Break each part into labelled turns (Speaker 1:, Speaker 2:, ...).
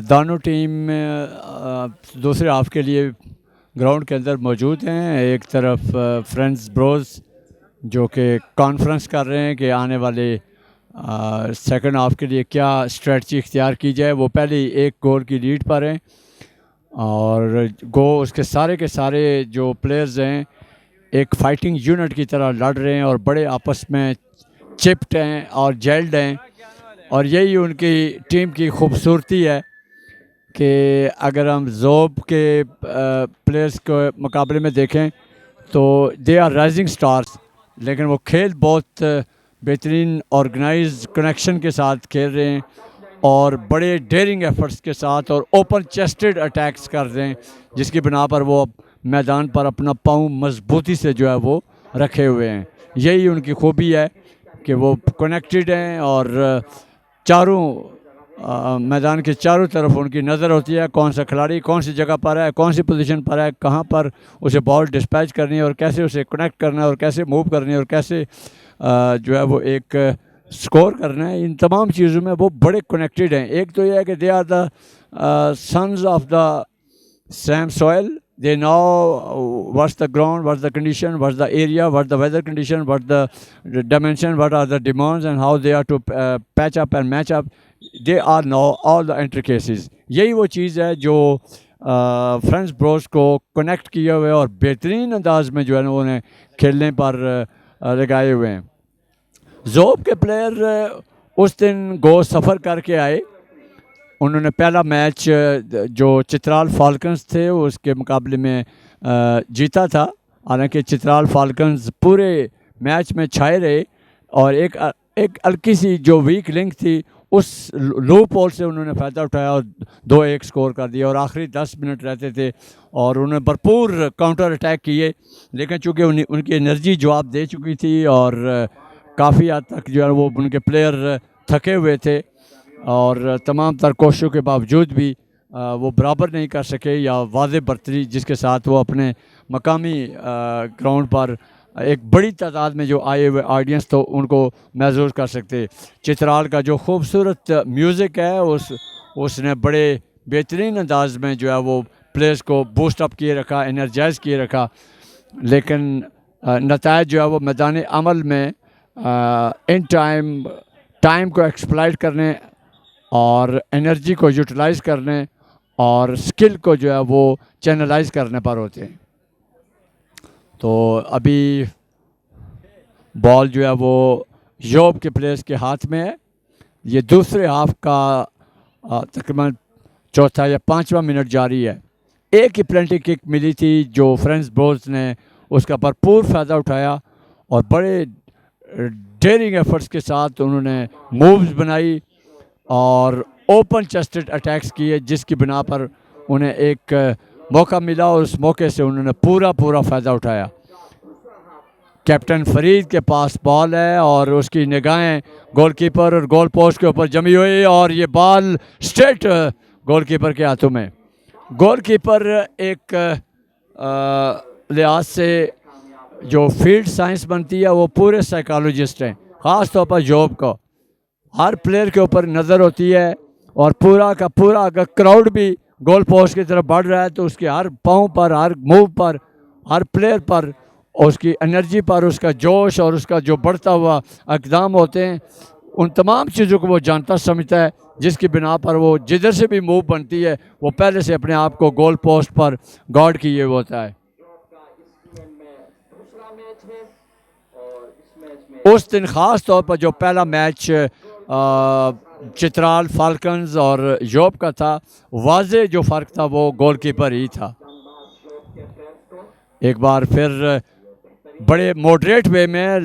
Speaker 1: दोनों टीम दूसरे हाफ के लिए ग्राउंड के अंदर मौजूद हैं। एक तरफ फ्रेंड्स ब्रोज जो कि कॉन्फ्रेंस कर रहे हैं कि आने वाले सेकंड हाफ के लिए क्या स्ट्रेटजी इख्तियार की जाए। वो पहले ही एक गोल की लीड पर हैं और उसके सारे के सारे जो प्लेयर्स हैं एक फ़ाइटिंग यूनिट की तरह लड़ रहे हैं और बड़े आपस में चिप्ड हैं और जेल्ड हैं। और यही उनकी टीम की खूबसूरती है कि अगर हम ज़ोब के प्लेयर्स के मुकाबले में देखें तो दे आर राइजिंग स्टार्स, लेकिन वो खेल बहुत बेहतरीन ऑर्गेनाइज्ड कनेक्शन के साथ खेल रहे हैं और बड़े डेयरिंग एफर्ट्स के साथ और ओपन चेस्टेड अटैक्स कर रहे हैं, जिसकी बिना पर वो मैदान पर अपना पाँव मजबूती से जो है वो रखे हुए हैं। यही उनकी खूबी है कि वो कनेक्टेड हैं और चारों मैदान के चारों तरफ उनकी नज़र होती है कौन सा खिलाड़ी कौन सी जगह पर है, कौन सी पोजीशन पर है, कहाँ पर उसे बॉल डिस्पैच करनी है और कैसे उसे कनेक्ट करना है और कैसे मूव करनी है और कैसे जो है वो एक स्कोर करना है। इन तमाम चीज़ों में वो बड़े कनेक्टेड हैं। एक तो ये है कि they are the sons of the same soil, they know what's the ground, what's the condition, what's the area, what's the weather condition, what the dimension, what are the demands and how they are to patch up and match up. They all know all the intricacies. यही वो चीज़ है जो friends Bros को connect किए हुए और बेहतरीन अंदाज में जो है ना उन्हें खेलने पर लगाए हुए हैं। ज़ोब के प्लेयर उस दिन सफ़र करके आए। उन्होंने पहला मैच जो चित्राल फाल्कन्स थे उसके मुकाबले में जीता था। हालांकि चित्राल फाल्कन्स पूरे मैच में छाए रहे और एक हल्की सी जो वीक लिंक थी उस लूप होल से उन्होंने फ़ायदा उठाया और 2-1 स्कोर कर दिया और आखिरी 10 मिनट रहते थे और उन्होंने भरपूर काउंटर अटैक किए, लेकिन चूँकि उनकी एनर्जी जवाब दे चुकी थी और काफ़ी हद तक जो है वो उनके प्लेयर थके हुए थे और तमाम तर कोशिशों के बावजूद भी वो बराबर नहीं कर सके या वाज़े बर्तरी जिसके साथ वो अपने मकामी ग्राउंड पर एक बड़ी तादाद में जो आए हुए ऑडियंस तो उनको महसूस कर सकते। चित्राल का जो खूबसूरत म्यूज़िक है उसने बड़े बेहतरीन अंदाज में जो है वो प्लेयर्स को बूस्ट अप किए रखा, एनर्जाइज किए रखा, लेकिन नतायज जो है वो मैदान अमल में इन टाइम को एक्सप्लॉइट करने और एनर्जी को यूटिलाइज़ करने और स्किल को जो है वो चैनलाइज करने पर होते हैं। तो अभी बॉल जो है वो ज़ोब के प्लेयर्स के हाथ में है। ये दूसरे हाफ का तकरीबन चौथा या 5वां मिनट जारी है। एक ही पेनल्टी किक मिली थी जो फ्रेंड्स ब्रोज ने उसका भरपूर फ़ायदा उठाया और बड़े डेयरिंग एफर्ट्स के साथ उन्होंने मूव्स बनाई और ओपन चेस्टेड अटैक्स किए, जिसकी बिना पर उन्हें एक मौका मिला और उस मौके से उन्होंने पूरा फ़ायदा उठाया। कैप्टन फरीद के पास बॉल है और उसकी निगाहें गोलकीपर और गोल पोस्ट के ऊपर जमी हुई और ये बॉल स्ट्रेट गोलकीपर के हाथों में। गोलकीपर एक लिहाज से जो फील्ड साइंस बनती है वो पूरे साइकोलॉजिस्ट हैं। ख़ास तौर पर ज़ोब को हर प्लेयर के ऊपर नज़र होती है और पूरा का पूरा अगर क्राउड भी गोल पोस्ट की तरफ बढ़ रहा है तो उसके हर पाँव पर, हर मूव पर, हर प्लेयर पर, उसकी एनर्जी पर, उसका जोश और उसका जो बढ़ता हुआ इक़दाम होते हैं, उन तमाम चीज़ों को वो जानता समझता है, जिसकी बिना पर वो जिधर से भी मूव बनती है वो पहले से अपने आप को गोल पोस्ट पर गार्ड किए हुए होता है। उस दिन ख़ास तौर पर जो पहला मैच चित्राल फाल्कन्स और ज़ोब का था, वाज़े जो फ़र्क था वो गोलकीपर ही था। एक बार फिर बड़े मॉडरेट वे में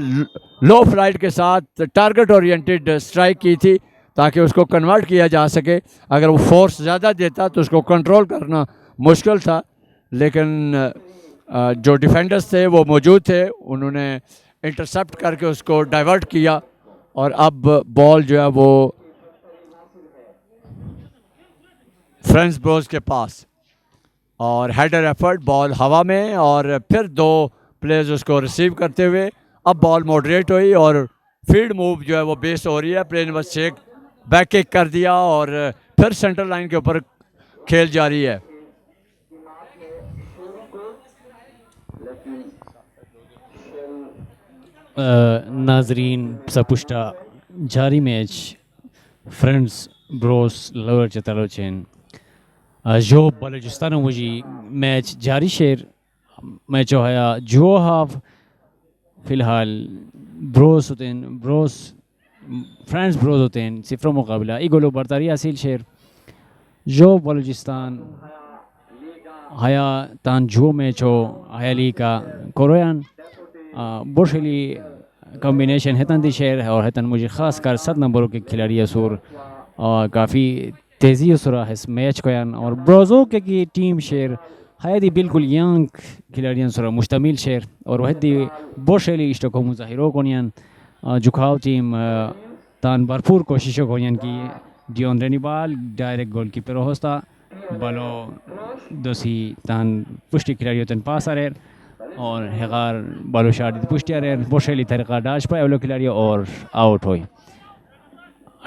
Speaker 1: लो फ्लाइट के साथ टारगेट ओरिएंटेड स्ट्राइक की थी ताकि उसको कन्वर्ट किया जा सके। अगर वो फोर्स ज़्यादा देता तो उसको कंट्रोल करना मुश्किल था, लेकिन जो डिफेंडर्स थे वो मौजूद थे, उन्होंने इंटरसेप्ट करके उसको डाइवर्ट किया और अब बॉल जो है वो फ्रेंड्स ब्रोज के पास और हेडर एफर्ट, बॉल हवा में और फिर 2 प्लेयर्स उसको रिसीव करते हुए अब बॉल मॉडरेट हुई और फील्ड मूव जो है वो बेस हो रही है। प्लेयर नंबर 6 बैक किक कर दिया और फिर सेंटर लाइन के ऊपर खेल जारी है।
Speaker 2: नाजरीन सपुष्टा जारी match friends bros lower Chitral chain जो बलूचिस्तान मुझी मैच जारी शेर मैच हया जो हाफ फिलहाल ब्रोस होते हैं ब्रोस फ्रेंड्स ब्रोस होते हैं सिफर मुकाबला इगोलो बरतारी हासिल शेर जो बलूचिस्तान हया तान जो मैच हो हयाली का कोरोयान बोशली कॉम्बिनेशन हेतन दी शेर है और हेतन मुझे ख़ास कर 7 नंबरों के खिलाड़ी असुर काफ़ी तेज़ी असुरा है इस मैच को यान और ब्रोजो के की टीम शेर है दी बिल्कुल यंग खिलाड़ियों सुरा मुश्तमिल शेर और वह दी बोशली इश्टको मुजाहिरों को यान झुकाव टीम तान भरपूर कोशिशों को यान की डियोन रेनिबाल डायरेक्ट गोल कीपर होस्ता बालो दोसी तान पुष्टि खिलाड़ियों तन पास आ रहे और हेगार बालो शादी पुष्टि आ रहे बोशली तरीका डाश पाए वालों खिलाड़ियों और आउट हुई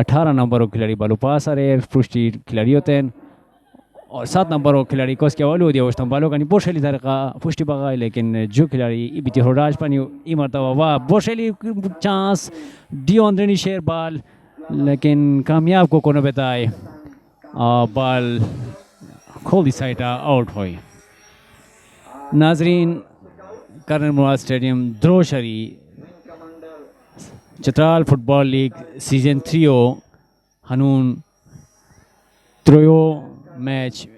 Speaker 2: 18 नंबरों खिलाड़ी बालो पास आ रहे पुष्टि खिलाड़ी होते हैं और 7 नंबरों खिलाड़ी को उसके वालों दिया उस बालों का नहीं बोशली तरीका पुष्टि बगाई लेकिन जो खिलाड़ी इबिती होडाश पानी इमरतवा वाह बोशली चांस डियोन रेनी शेर बाल लेकिन कामयाब को कोनो बताए बाल खोली साइटा आउट हुई। नाजरीन कर्नल मुराद स्टेडियम द्रोशरी चित्राल फुटबॉल लीग सीजन 3 हनून त्रोयो मैच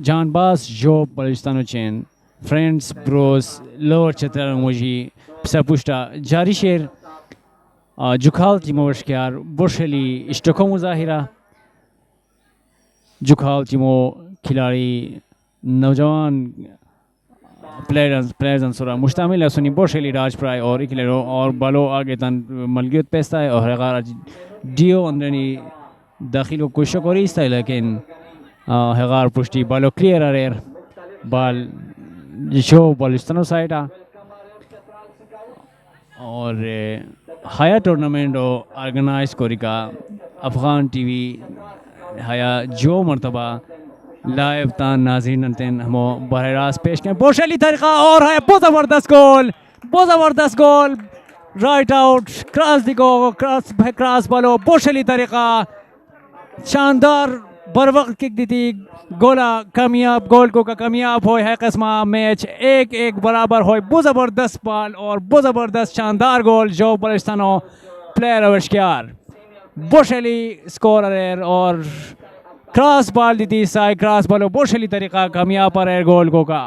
Speaker 2: जानबाज जो Balochistan chain friends bros lower Chitral मुझी सपुष्टा जारी शेर जुखाल तिमोशक्यार बोशली इश्टको मुजाहिरा जुखाल टीमो खिलाड़ी नौजवान प्लेयर्स अंसुरा मुश्तामिल है सुनी बोशली राज प्राय और इकलेरो और बालो आगे तन मलगियत पेस्ता है और हेगार डियो अंदरनी दाखिल को कोशिश करी इस्ता है लेकिन हेगार पुष्टि बालो क्लियर आ रहे बाल जो बलूचिस्तान साइड और हाया टूर्नामेंट ऑर्गेनाइज कोरिका अफगान टीवी हया जो मरतबा लाइव तान नाज़रीन तेन हमो बरह रास्त पेश करें बोशली तरीका और है बहुत ज़बरदस्त गोल राइट आउट क्रॉस दिगो क्रॉस बालो बोशली तरीका शानदार बर वक्त किक दी थी गोला कामयाब गोल को का कामयाब हो है कस्मा मैच 1-1 बराबर हो बहुत ज़बरदस्त बाल और बहुत ज़बरदस्त शानदार गोल जो बलूचिस्तानो प्लेयर अविष्कार बोशली स्कोरर और क्रॉस बाल दी थी साई क्रॉस बालो बोशली तरीका कामयाब पर गोल को का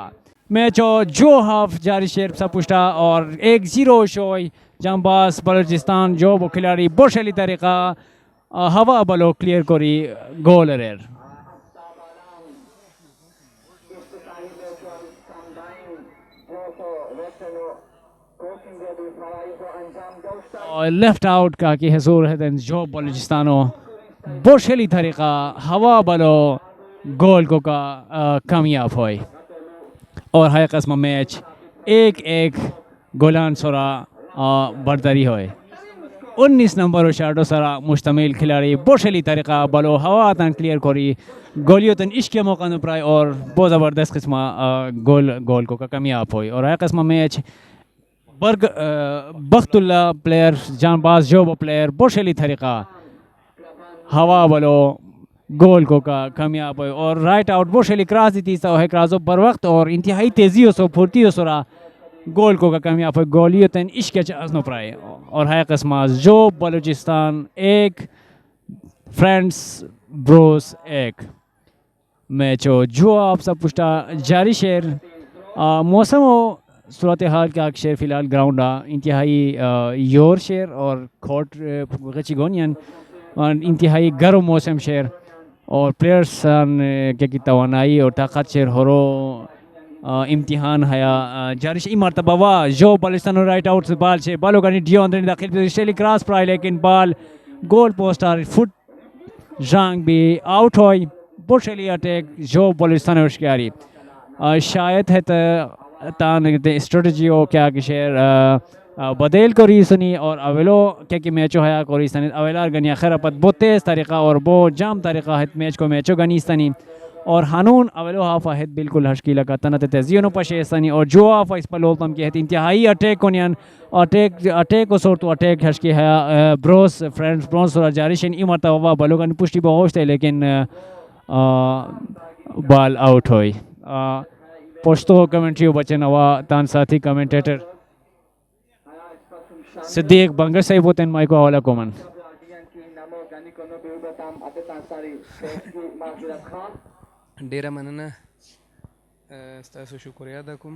Speaker 2: मैच जो हाफ जारी शेर सपुष्टा और 1-0 शोय जंबाज बलूचिस्तान जो वो खिलाड़ी बोशली तरीका हवा बालो क्लियर करी गोल रेर और लेफ्ट आउट का कि हजूर है जो बलूचिस्तानो बोशली तरीका हवा बालो गोल को का कामयाब हुई और है कस्म मैच 1-1 गोलान सोरा बरतरी हुई 19 नंबर और शार्टो सरा मुश्तमिल खिलाड़ी बोशली तरीका बालो हवा तन क्लियर करी गोलियों तन इश्क के मौका प्राय और बहुत ज़बरदस्त किस्म गोल को का कामयाब हुई और है कस्म मैच बर्ग बख्तुल्ला प्लेयर जानबाज जो प्लेयर बोशली तरीका हवा बालो गोल को का कामयाब हुई और राइट आउट बोशली क्रॉस दी थी है क्रॉस बर वक्त और इंतहाई तेजी हो फुर्ती हो सोरा गोल को का कामयाब हुई गोलियों तन इश्क अजनो प्राय और है कस्मा जो बलूचिस्तान 1 फ्रेंड्स ब्रोस 1 मैच जो आप सब पुष्टा जारी शेर मौसम सूरत हाल का शेर फिलहाल ग्राउंड इंतहाई योर शेर और खोट गचिगोनियन इंतहाई गर्म मौसम शेर और प्लेयर्स के की तवानाई और ताकत शेर होरो इम्तिहान हया जारिश मरतबा वाह जो बलूचिस्तान राइट आउट से बाल से बालों का डियो अंदर दाखिल स्टेली क्रॉस प्राय लेकिन बाल गोल पोस्ट आर फुट जंग भी आउट हुई बोशली अटैक जो बलूचिस्तान शायद है तान स्ट्रेटजी हो क्या कि शेर बदेल को रीसनी और अवेलो क्या कि मैचो हया को रीसनी अवेलार गनिया खैर पद बहुत तेज़ तरीक़ा और बहुत जाम तरीक़ा है मैच को मैचो गनीस्तनी और हानून अवेलो हाफा है बिल्कुल हशकीला का तनत तजियों पशेस्तनी और जो हाफा इस पर लोलतम के इंतहाई अटैक को नियन अटैक को सोर तो अटैक हशकी है ब्रोस फ्रेंड्स ब्रोस और जारिशन ई मरतबा बलोगन पुष्टि बहुत थे लेकिन बॉल आउट हुई पोस्तो कमेंट्री बचन हवा तान साथी कमेंटेटर सिद्दीक बंगर साहिब होते हैं माइको हवाला कोमन
Speaker 3: डेरा मनना स्तासु शुक्रिया अदा कोम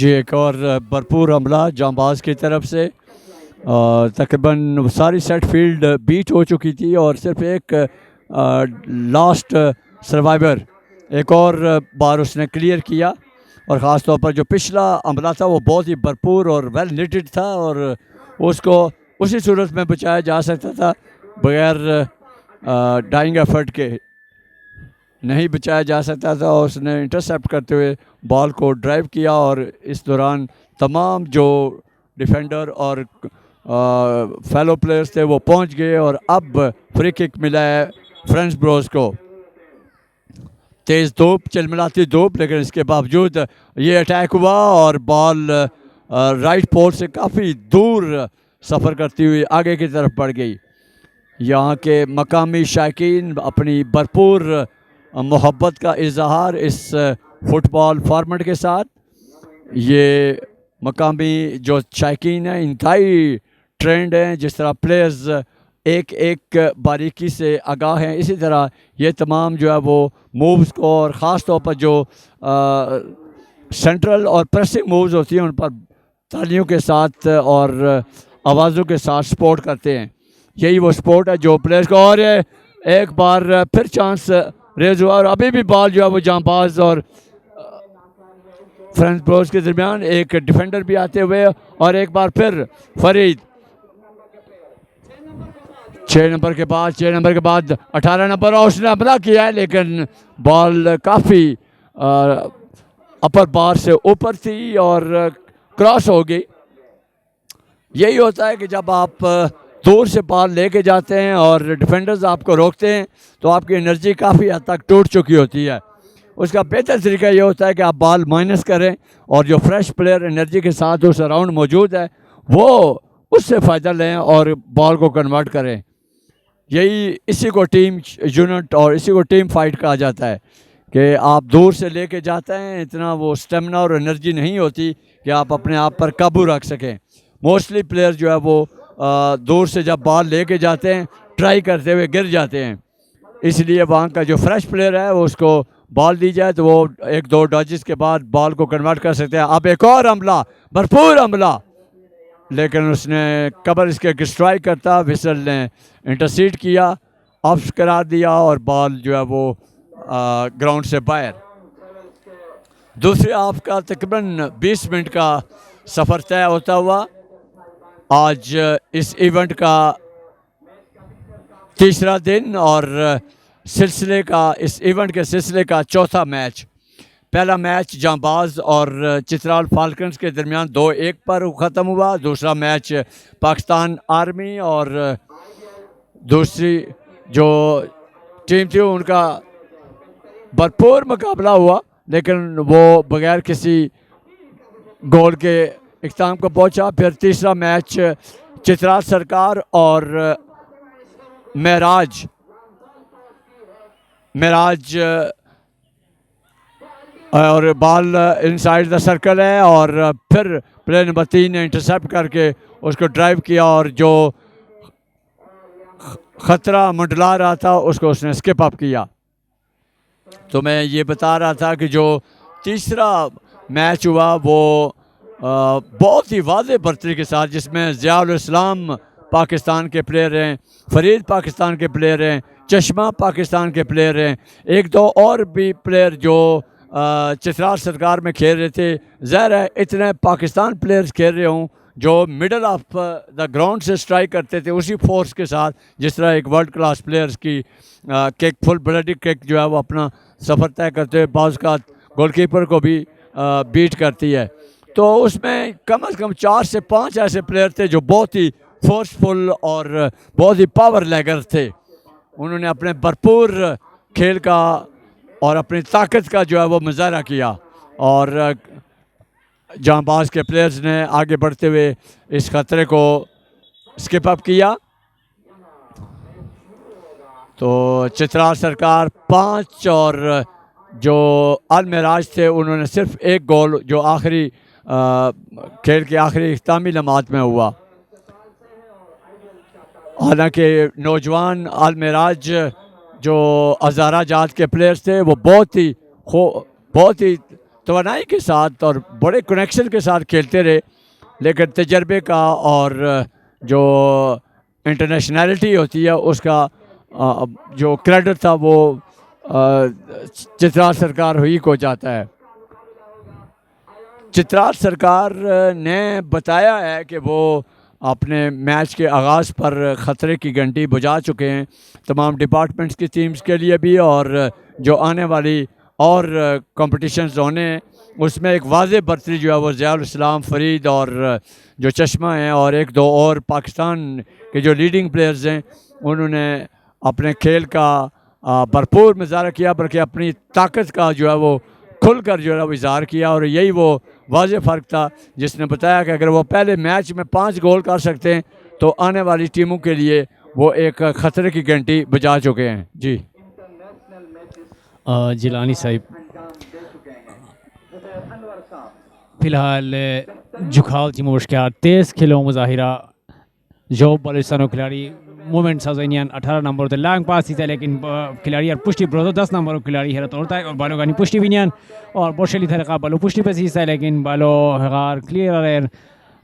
Speaker 1: जी एक और भरपूर हमला जांबाज की तरफ से तकरीबन सारी सेट फील्ड बीट हो चुकी थी और सिर्फ एक लास्ट सर्वाइवर एक और बार उसने क्लियर किया और ख़ास तौर पर जो पिछला हमला था वो बहुत ही भरपूर और वेल निटेड था और उसको उसी सूरत में बचाया जा सकता था बगैर डाइंग एफर्ट के नहीं बचाया जा सकता था और उसने इंटरसेप्ट करते हुए बॉल को ड्राइव किया और इस दौरान तमाम जो डिफेंडर और फेलो प्लेयर्स थे वो पहुंच गए और अब फ्री किक मिला है फ्रेंच ब्रोज को तेज़ धूप चिलमिलाती धूप लेकिन इसके बावजूद ये अटैक हुआ और बॉल राइट पोल से काफ़ी दूर सफ़र करती हुई आगे की तरफ बढ़ गई। यहाँ के मकामी शायकीन अपनी भरपूर मोहब्बत का इजहार इस फुटबॉल फॉर्मेट के साथ ये मकामी जो शायकीन हैं इंतहाई ट्रेंड हैं जिस तरह प्लेयर्स एक एक बारीकी से आगाह हैं इसी तरह ये तमाम जो है वो मूव्स को और ख़ास तौर पर जो सेंट्रल और प्रेसिंग मूव्स होती हैं उन पर तालियों के साथ और आवाज़ों के साथ सपोर्ट करते हैं। यही वो सपोर्ट है जो प्लेयर्स को और एक बार फिर चांस रेज हुआ और अभी भी बॉल जो है वो जांबाज और फ्रेंच ब्रोज के दरमियान एक डिफेंडर भी आते हुए और एक बार फिर फरीद 6 नंबर के बाद 18 नंबर और उसने हमला किया है लेकिन बॉल काफ़ी अपर बार से ऊपर थी और क्रॉस हो गई। यही होता है कि जब आप दूर से बॉल लेके जाते हैं और डिफेंडर्स आपको रोकते हैं तो आपकी एनर्जी काफ़ी हद तक टूट चुकी होती है। उसका बेहतर तरीका ये होता है कि आप बॉल माइनस करें और जो फ्रेश प्लेयर एनर्जी के साथ उस अराउंड मौजूद है वो उससे फ़ायदा लें और बॉल को कन्वर्ट करें। यही इसी को टीम यूनिट और इसी को टीम फाइट कहा जाता है कि आप दूर से लेके जाते हैं इतना वो स्टेमिना और एनर्जी नहीं होती कि आप अपने आप पर काबू रख सकें। मोस्टली प्लेयर जो है वो दूर से जब बॉल लेके जाते हैं ट्राई करते हुए गिर जाते हैं इसलिए वहाँ का जो फ्रेश प्लेयर है वो उसको बॉल दी जाए तो वो 1-2 डॉजेस के बाद बॉल को कन्वर्ट कर सकते हैं। अब एक और हमला, भरपूर हमला, लेकिन उसने कबर इसके डिस्ट्रॉय करता, विसल ने इंटरसीड किया, ऑफ करार दिया और बॉल जो है वो ग्राउंड से बाहर। दूसरे हाफ का तकरीबन 20 मिनट का सफ़र तय होता हुआ आज इस इवेंट का तीसरा दिन और इस इवेंट के सिलसिले का चौथा मैच। पहला मैच जांबाज और चित्राल फाल्कन्स के दरमियान 2-1 पर ख़त्म हुआ। दूसरा मैच पाकिस्तान आर्मी और दूसरी जो टीम थी उनका भरपूर मुकाबला हुआ, लेकिन वो बगैर किसी गोल के इख्तिताम को पहुंचा। फिर तीसरा मैच चित्राल सरकार और महराज और बॉल इनसाइड द सर्कल है और फिर प्लेयर नंबर 3 ने इंटरसेप्ट करके उसको ड्राइव किया और जो ख़तरा मंडला रहा था उसको उसने स्किप अप किया। तो मैं ये बता रहा था कि जो तीसरा मैच हुआ वो बहुत ही वाज़ेह बर्तरी के साथ, जिसमें ज़ियाउल इस्लाम पाकिस्तान के प्लेयर हैं, फरीद पाकिस्तान के प्लेयर हैं, चश्मा पाकिस्तान के प्लेयर हैं, 1-2 और भी प्लेयर जो चित्राल सरकार में खेल रहे थे। ज़ाहिर है इतने पाकिस्तान प्लेयर्स खेल रहे हों जो मिडल ऑफ द ग्राउंड से स्ट्राइक करते थे उसी फोर्स के साथ, जिस तरह एक वर्ल्ड क्लास प्लेयर्स की किक, फुल ब्लडी किक जो है वो अपना सफ़र तय करते हुए बाज़ का गोलकीपर को भी बीट करती है। तो उसमें कम से कम 4 से 5 ऐसे प्लेयर थे जो बहुत ही फोर्सफुल और बहुत ही पावर लेगर थे। उन्होंने अपने भरपूर खेल का और अपनी ताकत का जो है वो मुजाहरा किया और जांबाज के प्लेयर्स ने आगे बढ़ते हुए इस खतरे को स्किप अप किया। तो चित्राल सरकार 5 और जो अलमराज थे उन्होंने सिर्फ 1 गोल जो आखिरी खेल के आखिरी इख्तितामी लम्हात में हुआ। हालांकि नौजवान अलमराज जो हज़ारा जात के प्लेयर्स थे वो बहुत ही तवानाई के साथ और बड़े कनेक्शन के साथ खेलते रहे, लेकिन तजर्बे का और जो इंटरनेशनैलिटी होती है उसका जो क्रेडिट था वो चित्राल सरकार हुई को जाता है। चित्राल सरकार ने बताया है कि वो अपने मैच के आगाज़ पर ख़तरे की घंटी बजा चुके हैं तमाम डिपार्टमेंट्स की टीम्स के लिए भी, और जो आने वाली और कॉम्पिटिशन्स होने हैं उसमें एक वाज़ेह बर्तरी जो है वो ज़ियाउल इस्लाम, फरीद और जो चश्मा हैं और 1-2 और पाकिस्तान के जो लीडिंग प्लेयर्स हैं उन्होंने अपने खेल का भरपूर मुजाहरा किया, बल्कि अपनी ताकत का जो है वो खुल कर जो है वो इज़हार किया। और यही वो वाज़ेह फ़र्क था जिसने बताया कि अगर वो पहले मैच में 5 गोल कर सकते हैं तो आने वाली टीमों के लिए वो एक ख़तरे की घंटी बजा चुके हैं। जी
Speaker 2: जिलानी साहिब, फ़िलहाल जुखाल टीम मुश्किल तेज़ खेलों मुजाहिरा जो बलूचिस्तान खिलाड़ी मूवमेंट साजनियान 18 नंबर तो लॉन्ग पास थी, लेकिन खिलाड़ी यार पुष्टि ब्रोजो 10 नंबर खिलाड़ी है तोड़ता है और बालों का पुष्टि भी नहीं और बोशली था बालो पुष्टि पे सीखता है, लेकिन बालो हगार क्लियर है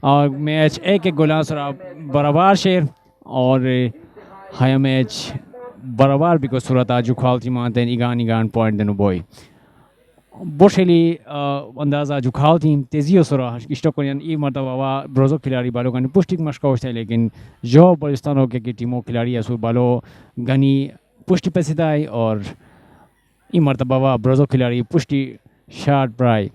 Speaker 2: और मैच 1-1 गोलां सरा बराबर शेर और हाया मैच बराबर भी को सूरत आज जुखाल टीम आते हैं ईगान पॉइंट देनो बॉय बोशली अंदाज़ा जुखाल टीम तेज़ी और सरा इश्तोकरियन ई मरतबा ब्रोजो खिलाड़ी बालों का पुष्टि मशका होता है, लेकिन जो बलूचिस्तान के टीमों खिलाड़ी असू बालो गनी पुष्टि पे सीधा है और ई मरतबा ब्रोजो खिलाड़ी पुष्टि शार्ट प्राई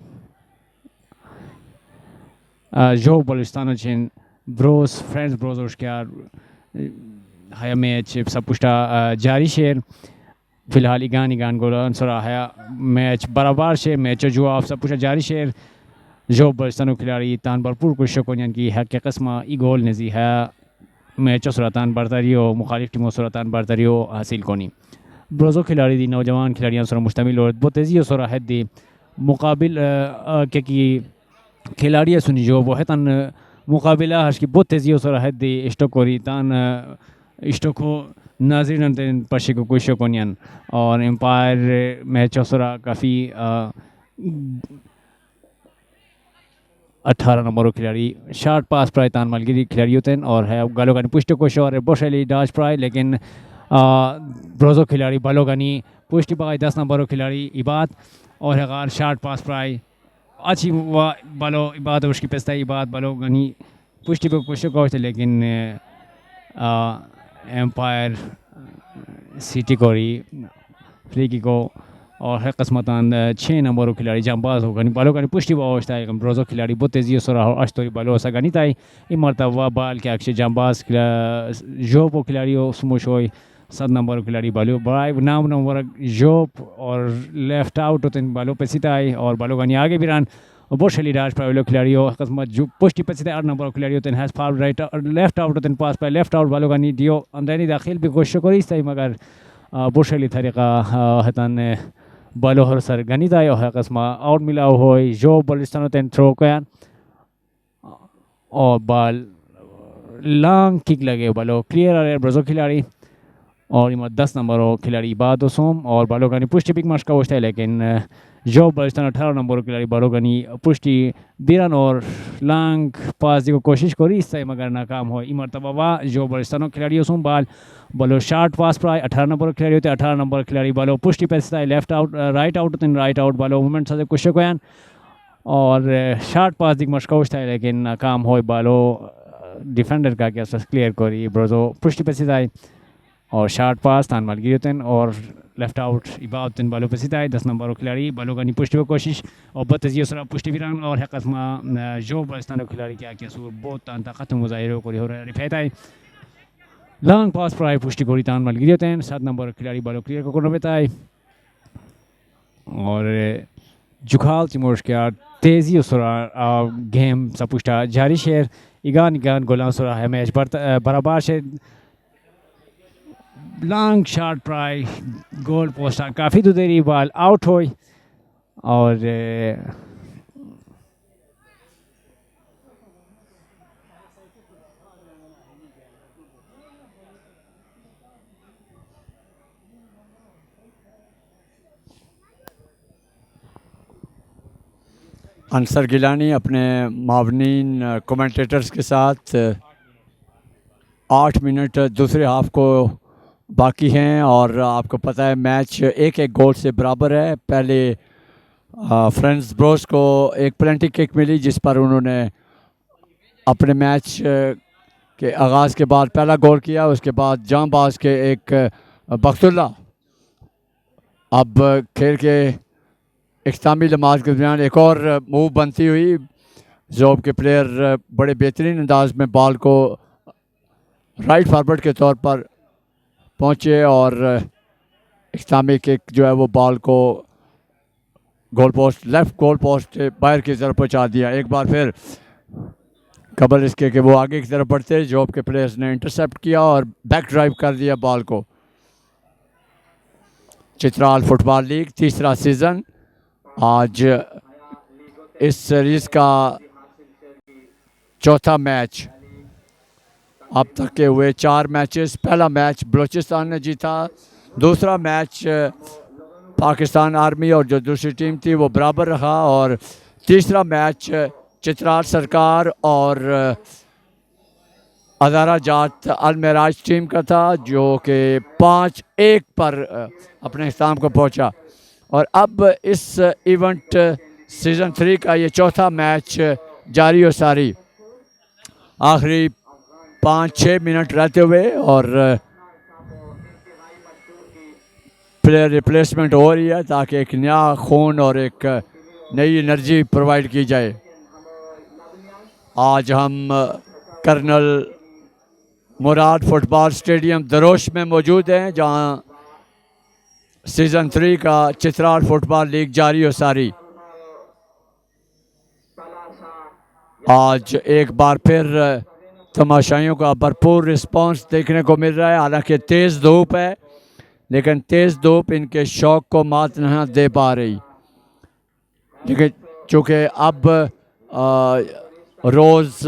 Speaker 2: जो Balochistan chain bros friends bros उश्कार हाया मैच सब पुष्टा जारी शेर फ़िलहाल ईगान गोल सरा हया मैच बराबर शेर मैच जो आप सब पुष्टा जारी शेर जो बलूचिस्तान खिलाड़ी तान भरपूर कोशिश को की है कि कस्मा ई गोल नजी है मैच सुरतान बरतरियो मुखालिफ टीमों सुरतान बरतरियो हासिल कोनी ब्रोजो खिलाड़ी दी नौजवान खिलाड़ियों सर मुश्तमिल और बहुत तेज़ी और हद दी मुकाबिल के की खिलाड़ी सुनी जो वो है तन मुकाबिला हश की बहुत तेज़ी और हद दी इश्तो कोरी तान इश्तो को नाजरीन तेन पशी को कुशो कोनियन और एम्पायर मैच असरा काफ़ी 18 नंबर खिलाड़ी शार्ट पास प्राय तान मलगिरी खिलाड़ी होते हैं और है गालोगानी पुष्टि कोशो और बोशली डाज प्राय लेकिन ब्रोजो खिलाड़ी बालोगानी पुष्टि पाए 10 नंबर खिलाड़ी इबाद और है शार्ट पास प्राय अच्छी बालो इबाद उसकी पेस्ता इबाद बालोगानी पुष्टि को कोशो को लेकिन एम्पायर सिटी कोरी फ्री को और है कस्मतान 6 नंबर खिलाड़ी जंबाज होगा बालो का पुष्टि अवस्था है ब्रोजो खिलाड़ी बहुत तेजी सोरा अस्तोरी बालो ऐसा गणित आई इमरतवा बाल के अक्षय जंबाज जोप खिलाड़ी स्मोशोई 7 नंबर खिलाड़ी बालो बड़ा नाम नंबर जोप और लेफ्ट आउट होते हैं बालो पे सीता आई और बालो गनी आगे भी रन और बहुत शैली राज प्राइवेलो खिलाड़ी हो कस्मत जो पुष्टि पे सीता 8 नंबर खिलाड़ी होते हैं हैज फाउल राइट और लेफ्ट आउट होते हैं पास पे लेफ्ट आउट बालो गनी दियो अंदर दाखिल भी कोशिश करी सही मगर बहुत शैली तरीका हतन बालो हर सर गणित आयो है कस्मा आउट मिला हो जो बलिस्तान तेन थ्रो कयान और बाल लॉन्ग किक लगे बालो क्लियर आ रहे ब्राज़ो खिलाड़ी और इमा 10 नंबर खिलाड़ी बादो सोम और बालोगानी पुष्टि पिक मार्क्स का होता है लेकिन जो बलिस्तान 18 नंबर खिलाड़ी बालोगानी पुष्टि बिरन और लॉन्ग पास की कोशिश करी इससे मगर नाकाम हो इमरतबा जो बलिस्तान खिलाड़ी सोम बाल बालो शार्ट पास प्राय 18 नंबर खिलाड़ी होते 18 नंबर खिलाड़ी बालो पुष्टि पे left out right out right out बालो मूवमेंट से कुछ कोयान और शार्ट पास दिख मशका होता है लेकिन नाकाम हो बालो डिफेंडर का क्या क्लियर करी ब्रोजो पुष्टि पे और शार्ट पास तान मलगी होते हैं और लेफ्ट आउट इबाद तीन बालों पे सीधा है 10 नंबर खिलाड़ी बालों का पुष्टि की कोशिश और बतजी सरा पुष्टि भी और है कस्मा जो बलिस्तान खिलाड़ी क्या क्या सूर बहुत ताकत मुजाहिर को हो रहा है रिफायत है लॉन्ग पास प्राय पुष्टि गोरी तान मलगी होते हैं 7 नंबर खिलाड़ी बालों क्लियर को करना बेता है और जुखाल चिमोश क्या तेजी सरा गेम सपुष्टा जारी शेर इगान गोलां सरा है मैच बराबर से लॉन्ग शॉट प्राय गोल पोस्ट काफ़ी तो देरी बाल आउट हो और
Speaker 1: अंसर गिलानी अपने मावनीन कमेंटेटर्स के साथ 8 मिनट दूसरे हाफ को बाकी हैं और आपको पता है मैच एक गोल से बराबर है। पहले फ्रेंड्स ब्रोज को एक पेनल्टी किक मिली जिस पर उन्होंने अपने मैच के आगाज़ के बाद पहला गोल किया। उसके बाद जानबाज के एक बख्तुल्ला अब खेल के इख्तितामी नमाज के दरमियान एक और मूव बनती हुई जोब के प्लेयर बड़े बेहतरीन अंदाज में बॉल को राइट फॉरवर्ड के तौर पर पहुँचे और इख्तितामी किक जो है वो बॉल को goal post left goal post बाहर की तरफ पहुँचा दिया। एक बार फिर कबल इसके कि वो आगे की तरफ बढ़ते जॉब के प्लेयर्स ने इंटरसेप्ट किया और बैक ड्राइव कर दिया बॉल को। चित्राल फुटबॉल लीग तीसरा सीज़न आज इस सीरीज़ का चौथा मैच। अब तक के हुए 4 मैचेस। पहला मैच बलूचिस्तान ने जीता, दूसरा मैच पाकिस्तान आर्मी और जो दूसरी टीम थी वो बराबर रहा और तीसरा मैच चित्राल सरकार और अदारा जात अलमेराज टीम का था जो कि 5-1 पर अपने इख्तिताम को पहुंचा। और अब इस इवेंट सीज़न 3 का ये चौथा मैच जारी और सारी आखिरी 5-6 मिनट रहते हुए और प्लेयर रिप्लेसमेंट हो रही है ताकि एक नया खून और एक नई एनर्जी प्रोवाइड की जाए। आज हम कर्नल मुराद फुटबॉल स्टेडियम दरोश में मौजूद हैं जहां सीज़न 3 का चित्राल फुटबॉल लीग जारी और सारी। आज एक बार फिर तमाशाइयों का भरपूर रिस्पांस देखने को मिल रहा है। हालांकि तेज़ धूप है लेकिन तेज़ धूप इनके शौक़ को मात नहीं दे पा रही। लेकिन चूँकि अब रोज़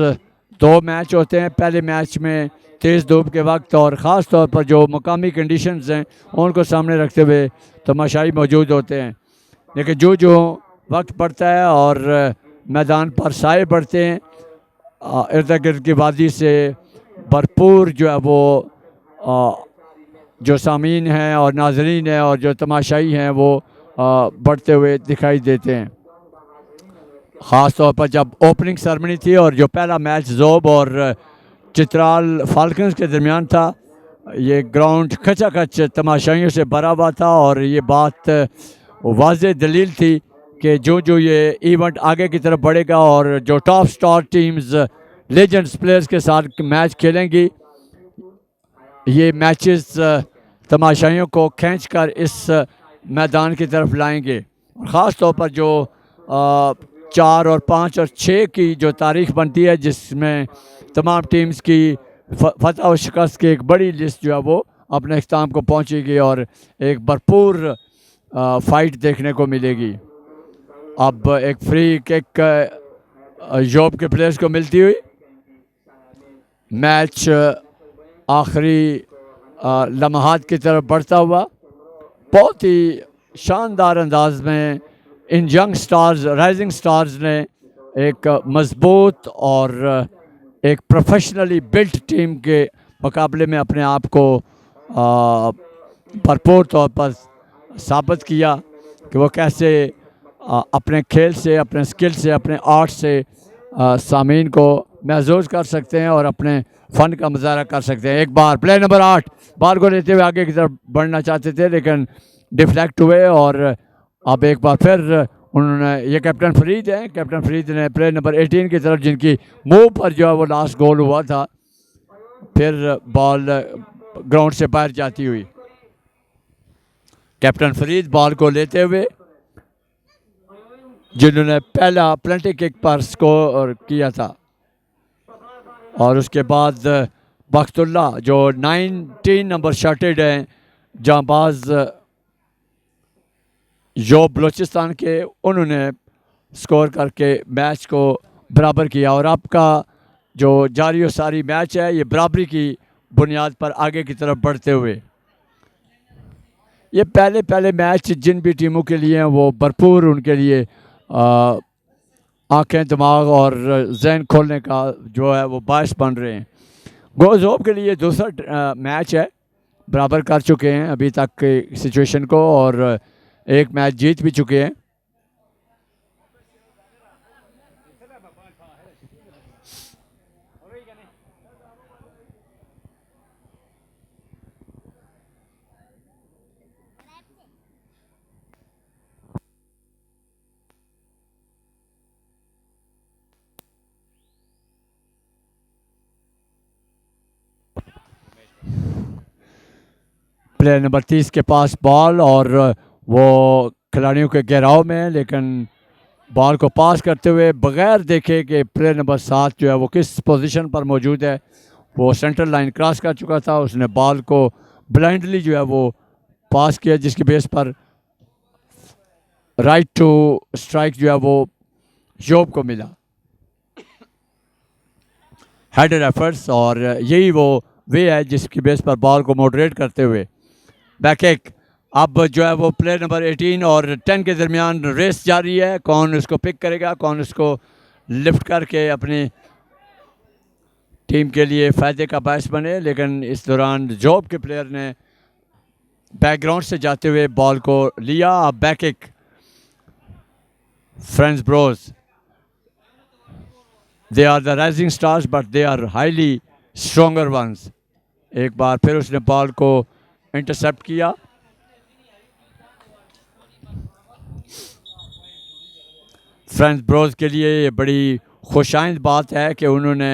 Speaker 1: 2 मैच होते हैं, पहले मैच में तेज़ धूप के वक्त और ख़ास तौर पर जो मकामी कंडीशंस हैं उनको सामने रखते हुए तमाशाई मौजूद होते हैं। लेकिन जो वक्त पड़ता है और मैदान पर साए बढ़ते हैं, इर्द गिर्द की वादी से भरपूर जो है वो जो सामीन हैं और नाजरीन हैं और जो तमाशाई हैं वो बढ़ते हुए दिखाई देते हैं। ख़ास तौर पर जब ओपनिंग सेरेमनी थी और जो पहला मैच ज़ोब और चित्राल फाल्कन्स के दरमियान था, ये ग्राउंड खचाखच तमाशाइयों से भरा हुआ था और ये बात वाज़ेह दलील थी कि जो ये इवेंट आगे की तरफ बढ़ेगा और जो top star teams legends players के साथ मैच खेलेंगी, ये मैचेस तमाशाइयों को खींचकर इस मैदान की तरफ लाएंगे। ख़ास तौर पर जो 4 और 5 और 6 की जो तारीख़ बनती है, जिसमें तमाम टीम्स की फतह और शिकस्त की एक बड़ी लिस्ट जो है वो अपने इख्तिताम को पहुँचेगी और एक भरपूर फ़ाइट देखने को मिलेगी। अब एक फ्री किक जॉब के प्लेयर्स को मिलती हुई, मैच आखिरी लम्हात की तरफ बढ़ता हुआ बहुत ही शानदार अंदाज में इन यंग स्टार्स, राइजिंग स्टार्स ने एक मजबूत और एक प्रोफेशनली बिल्ट टीम के मुकाबले में अपने आप को भरपूर तौर पर साबित किया कि वो कैसे अपने खेल से, अपने स्किल से, अपने आर्ट से सामीन को महसूस कर सकते हैं और अपने फ़न का मुजाहरा कर सकते हैं। एक बार प्ले नंबर 8 बाल को लेते हुए आगे की तरफ बढ़ना चाहते थे लेकिन डिफ्लेक्ट हुए और अब एक बार फिर उन्होंने, ये कैप्टन फरीद हैं, कैप्टन फरीद ने प्ले नंबर 18 की तरफ, जिनकी मूव पर जो है वो लास्ट गोल हुआ था, फिर बॉल ग्राउंड से बाहर जाती हुई कैप्टन फरीद बॉल को लेते हुए, जिन्होंने पहला पेनल्टी किक पर स्कोर किया था, और उसके बाद बख्तुल्ला जो 19 नंबर शॉटेड हैं, जांबाज जो बलूचिस्तान के, उन्होंने स्कोर करके मैच को बराबर किया। और आपका जो जारी और सारी मैच है ये बराबरी की बुनियाद पर आगे की तरफ बढ़ते हुए, ये पहले मैच जिन भी टीमों के लिए हैं वो भरपूर उनके लिए आँखें, दिमाग और जहन खोलने का जो है वो बायस बन रहे हैं। गोजोब के लिए दूसरा मैच है, बराबर कर चुके हैं अभी तक के सिचुएशन को और एक मैच जीत भी चुके हैं। प्लेयर नंबर 30 के पास बॉल और वो खिलाड़ियों के घेराव में, लेकिन बॉल को पास करते हुए बगैर देखे कि प्लेयर नंबर 7 जो है वो किस पोजीशन पर मौजूद है, वो सेंटर लाइन क्रॉस कर चुका था। उसने बॉल को ब्लाइंडली जो है वो पास किया, जिसकी बेस पर राइट टू स्ट्राइक जो है वो जोब को मिला। हेडर एफर्ट्स, और यही वो वे है जिसकी बेस पर बॉल को मॉडरेट करते हुए बैक एक। अब जो है वो प्लेयर नंबर 18 और 10 के दरमियान रेस जारी है, कौन उसको पिक करेगा, कौन उसको लिफ्ट करके अपनी टीम के लिए फ़ायदे का बायस बने। लेकिन इस दौरान जॉब के प्लेयर ने बैकग्राउंड से जाते हुए बॉल को लिया। अब बैक एक friends bros, they are the rising stars but they are highly stronger ones. एक बार फिर उसने बॉल को इंटरसेप्ट किया। फ्रेंड्स ब्रोज के लिए ये बड़ी खुशाइंद बात है कि उन्होंने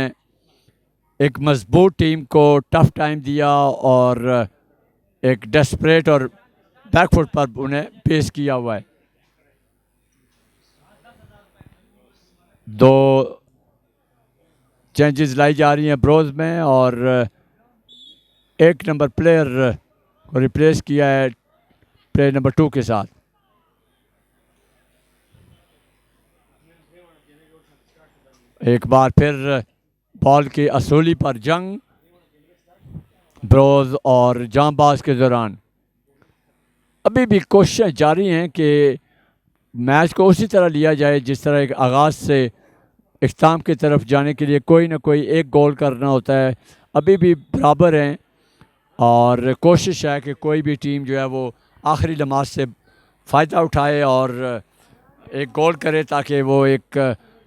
Speaker 1: एक मजबूत टीम को टफ टाइम दिया और एक डेस्परेट और बैकफुट पर उन्हें पेश किया हुआ है। 2 चेंजेस लाई जा रही हैं ब्रोज में और 1 नंबर प्लेयर को रिप्लेस किया है प्लेयर नंबर 2 के साथ। एक बार फिर बॉल की असूली पर जंग, ब्रोज और जांबाज के दौरान अभी भी कोशिशें जारी हैं कि मैच को उसी तरह लिया जाए जिस तरह एक आगाज़ से इख्तिताम की तरफ जाने के लिए कोई ना कोई एक गोल करना होता है। अभी भी बराबर हैं और कोशिश है कि कोई भी टीम जो है वो आखिरी लम्हात से फ़ायदा उठाए और एक गोल करे ताकि वो एक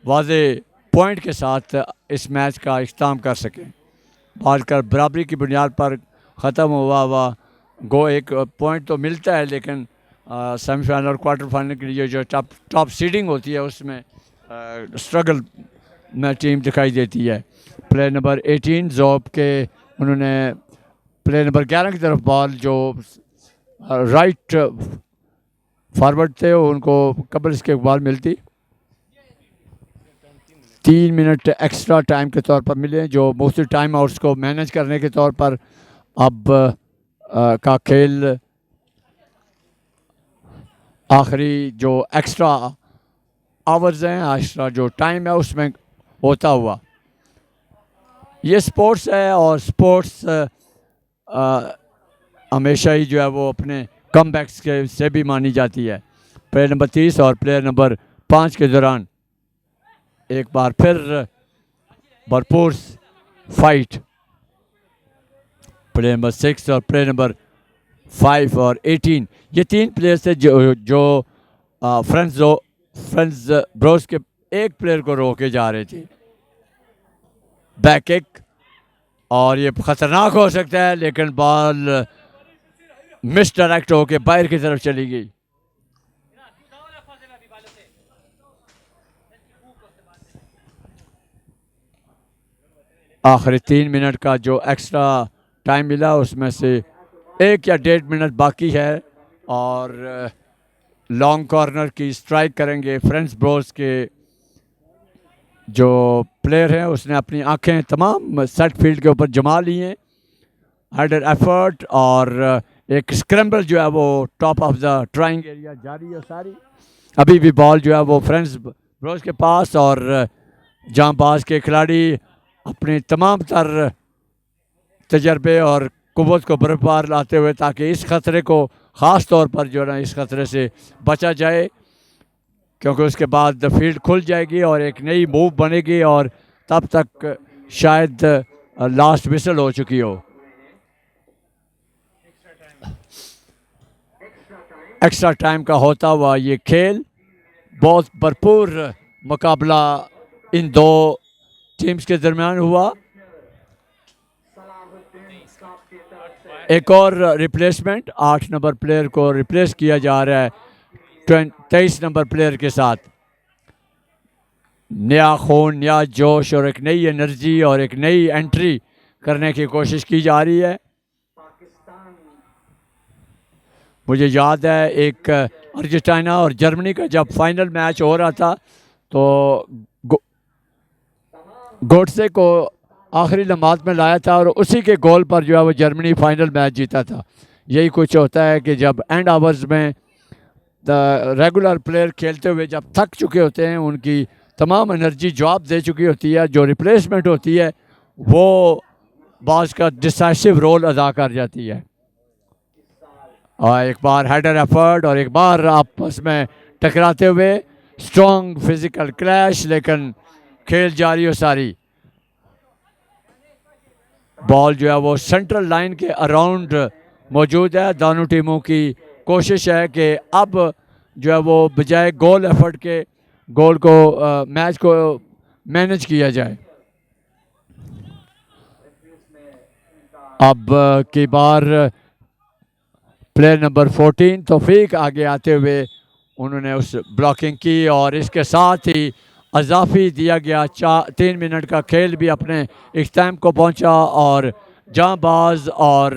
Speaker 1: वाज़े पॉइंट के साथ इस मैच का इख्तिताम कर सकें। बाल कर बराबरी की बुनियाद पर ख़त्म हुआ गो एक पॉइंट तो मिलता है, लेकिन सेमीफाइनल और क्वार्टर फाइनल के लिए जो टॉप सीडिंग होती है उसमें स्ट्रगल में टीम दिखाई देती है। प्लेयर नंबर 18 जॉब के उन्होंने प्लेयर नंबर 11 की तरफ बॉल जो राइट फॉरवर्ड थे उनको कबल इसके बॉल मिलती। 3 मिनट एक्स्ट्रा टाइम के तौर पर मिले जो मुख्तलिफ टाइम आउट्स को मैनेज करने के तौर पर अब का खेल आखिरी जो एक्स्ट्रा आवर्स हैं, एक्स्ट्रा जो टाइम है उसमें होता हुआ। ये स्पोर्ट्स है और स्पोर्ट्स हमेशा ही जो है वो अपने कमबैक्स के से भी मानी जाती है। प्लेयर नंबर 30 और प्लेयर नंबर 5 के दौरान एक बार फिर भरपूर फाइट। प्लेयर नंबर 6 और प्लेयर नंबर 5 और 18 ये 3 प्लेयर्स थे जो फ्रेंड्स ब्रोज के एक प्लेयर को रोके जा रहे थे। बैक किक और ये ख़तरनाक हो सकता है, लेकिन बॉल मिस डायरेक्ट होके बाहर की तरफ चली गई। आखिरी 3 मिनट का जो एक्स्ट्रा टाइम मिला उसमें से 1 या 1.5 मिनट बाकी है और लॉन्ग कॉर्नर की स्ट्राइक करेंगे फ्रेंड्स ब्रोज के जो प्लेयर हैं। उसने अपनी आंखें तमाम सेट फील्ड के ऊपर जमा ली हैं। हार्डर एफर्ट और एक स्क्रैम्बल जो है वो top of the trying area जारी है सारी। अभी भी बॉल जो है वो फ्रेंड्स ब्रोज के पास और जांबाज के खिलाड़ी अपने तमाम तर तजर्बे और कुव्वत को बरपार लाते हुए ताकि इस ख़तरे को ख़ास तौर पर जो है ना इस ख़तरे से बचा जाए, क्योंकि उसके बाद फील्ड खुल जाएगी और एक नई मूव बनेगी और तब तक शायद लास्ट विसल हो चुकी हो। एक्स्ट्रा टाइम का होता हुआ ये खेल बहुत भरपूर मुकाबला इन दो टीम्स के दरमियान हुआ। एक और रिप्लेसमेंट 8 नंबर प्लेयर को रिप्लेस किया जा रहा है 23 नंबर प्लेयर के साथ। नया खून, नया जोश और एक नई एनर्जी और एक नई एंट्री करने की कोशिश की जा रही है। मुझे याद है एक अर्जेंटीना और जर्मनी का जब फाइनल मैच हो रहा था तो गोडसे को आखिरी लम्हात में लाया था और उसी के गोल पर जो है वो जर्मनी फाइनल मैच जीता था। यही कुछ होता है कि जब एंड आवर्स में रेगुलर प्लेयर खेलते हुए जब थक चुके होते हैं, उनकी तमाम एनर्जी जवाब दे चुकी होती है, जो रिप्लेसमेंट होती है वो बाज का डिसाइसिव रोल अदा कर जाती है। और एक बार हेडर एफर्ट और एक बार आपस में टकराते हुए स्ट्रॉन्ग फिजिकल क्लैश, लेकिन खेल जारी हो सारी। बॉल जो है वो सेंट्रल लाइन के अराउंड मौजूद है। दोनों टीमों की कोशिश है कि अब जो है वो बजाय गोल एफर्ट के गोल को मैच को मैनेज किया जाए। अब की बार प्लेयर नंबर 14 तौफीक आगे आते हुए उन्होंने उस ब्लॉकिंग की और इसके साथ ही अजाफी दिया गया 3 मिनट का खेल भी अपने इख्तिताम को पहुंचा। और जांबाज और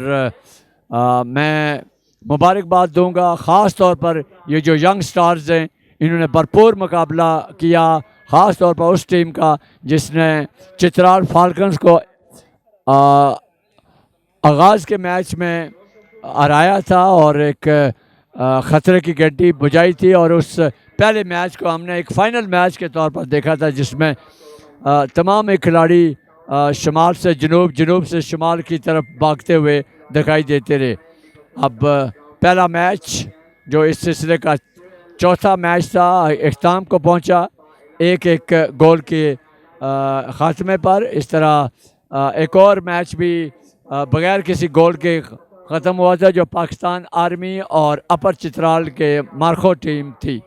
Speaker 1: मैं मुबारकबाद दूंगा ख़ास तौर पर ये जो यंग स्टार्स हैं, इन्होंने भरपूर मुकाबला किया, ख़ास तौर पर उस टीम का जिसने चित्राल फाल्कन्स को आगाज़ के मैच में हराया था और एक ख़तरे की घंटी बुझाई थी। और उस पहले मैच को हमने एक फ़ाइनल मैच के तौर पर देखा था जिसमें तमाम खिलाड़ी शुमाल से जनूब, जनूब से शुमाल की तरफ भागते हुए दिखाई देते रहे। अब पहला मैच जो इस सिलसिले का चौथा मैच था इख्ताम को पहुंचा एक एक गोल के ख़ात्मे पर। इस तरह एक और मैच भी बगैर किसी गोल के ख़त्म हुआ था जो पाकिस्तान आर्मी और अपर चित्राल के मार्को टीम थी।